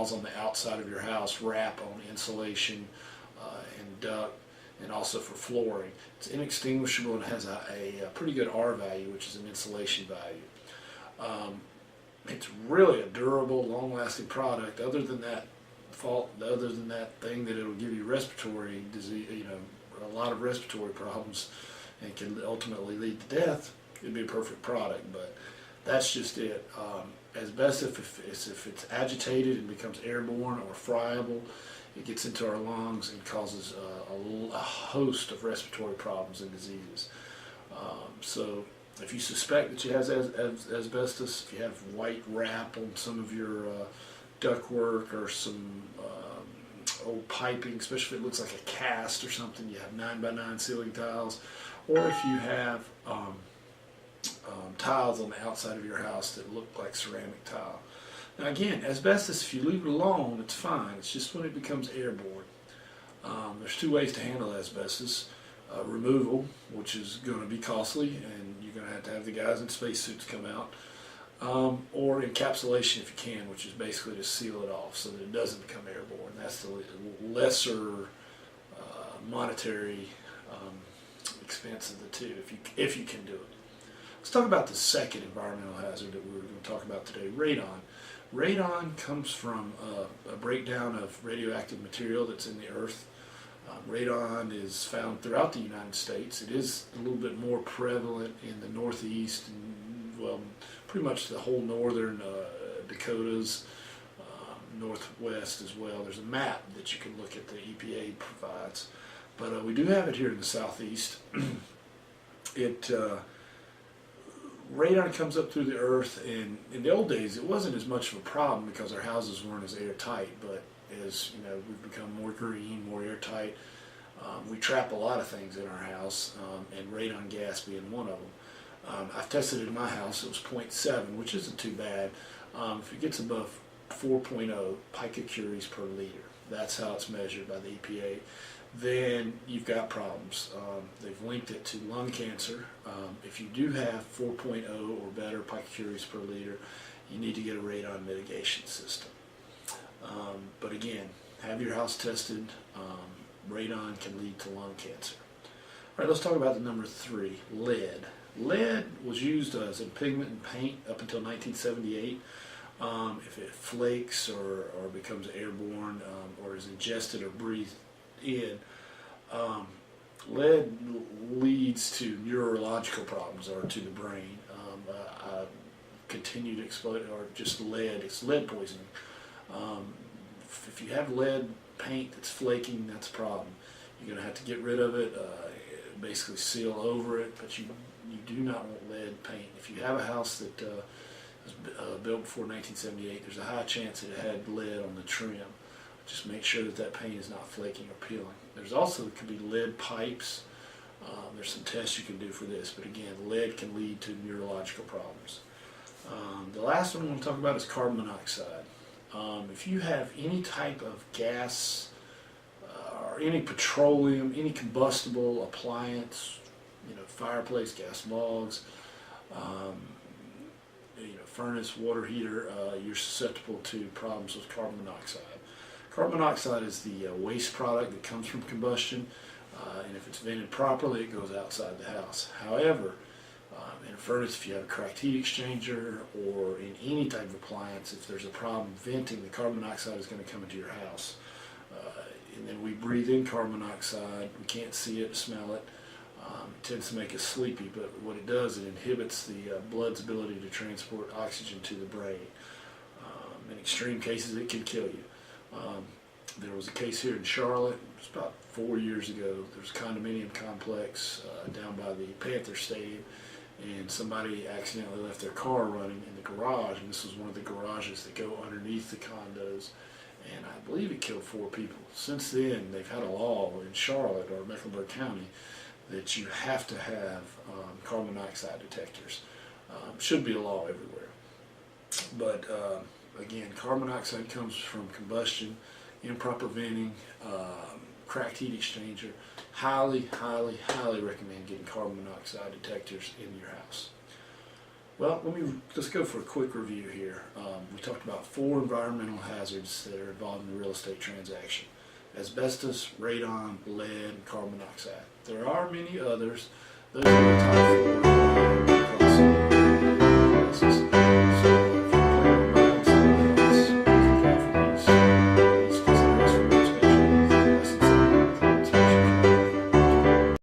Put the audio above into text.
tiles on the outside of your house, wrap on insulation and duct, and also for flooring. It's inextinguishable and has a pretty good R value, which is an insulation value. It's really a durable, long-lasting product. Other than that thing that it'll give you respiratory disease, a lot of respiratory problems, and can ultimately lead to death, it'd be a perfect product. But that's just it. Asbestos, if it's agitated and becomes airborne or friable, it gets into our lungs and causes a host of respiratory problems and diseases. So if you suspect that you have asbestos, if you have white wrap on some of your ductwork or some old piping, especially if it looks like a cast or something, you have 9x9 ceiling tiles, or if you have tiles on the outside of your house that look like ceramic tile. Now again, asbestos, if you leave it alone, it's fine. It's just when it becomes airborne. There's two ways to handle asbestos. Removal, which is going to be costly, and you're going to have the guys in spacesuits come out. Or encapsulation if you can, which is basically to seal it off so that it doesn't become airborne. That's the lesser monetary expense of the two, if you can do it. Let's talk about the second environmental hazard that we're going to talk about today, radon. Radon comes from a breakdown of radioactive material that's in the earth. Radon is found throughout the United States. It is a little bit more prevalent in the Northeast, and, well, pretty much the whole northern Dakotas, Northwest as well. There's a map that you can look at the EPA provides. But we do have it here in the Southeast. Radon comes up through the earth, and in the old days it wasn't as much of a problem because our houses weren't as airtight, but as we've become more green, more airtight, we trap a lot of things in our house, and radon gas being one of them. I've tested it in my house. It was 0.7, which isn't too bad. If it gets above 4.0 picocuries per liter, that's how it's measured by the EPA, then you've got problems. They've linked it to lung cancer. If you do have 4.0 or better picocuries per liter, you need to get a radon mitigation system. But again, have your house tested. Radon can lead to lung cancer. All right, let's talk about the number 3, lead. Lead was used as a pigment in paint up until 1978. If it flakes or becomes airborne or is ingested or breathed in, lead leads to neurological problems or to the brain. Continued exposure or just lead, it's lead poisoning. If you have lead paint that's flaking, that's a problem. You're going to have to get rid of it, basically seal over it, but you do not want lead paint. If you have a house that was built before 1978, there's a high chance that it had lead on the trim. Just make sure that paint is not flaking or peeling. There's also, it could be lead pipes. There's some tests you can do for this, but again, lead can lead to neurological problems. The last one I want to talk about is carbon monoxide. If you have any type of gas or any petroleum, any combustible appliance, fireplace, gas logs, furnace, water heater, you're susceptible to problems with carbon monoxide. Carbon monoxide is the waste product that comes from combustion, and if it's vented properly, it goes outside the house. However, in a furnace, if you have a cracked heat exchanger, or in any type of appliance, if there's a problem venting, the carbon monoxide is going to come into your house. And then we breathe in carbon monoxide. We can't see it, smell it. It tends to make us sleepy, but what it does, it inhibits the blood's ability to transport oxygen to the brain. In extreme cases, it can kill you. There was a case here in Charlotte, it was about 4 years ago. There was a condominium complex down by the Panther Stadium, and somebody accidentally left their car running in the garage, and this was one of the garages that go underneath the condos, and I believe it killed 4 people. Since then, they've had a law in Charlotte or Mecklenburg County that you have to have carbon monoxide detectors. Should be a law everywhere. But again, carbon monoxide comes from combustion, improper venting, cracked heat exchanger. Highly, highly, highly recommend getting carbon monoxide detectors in your house. Well, let's go for a quick review here. We talked about 4 environmental hazards that are involved in the real estate transaction: asbestos, radon, lead, and carbon monoxide. There are many others. Those are the top 4.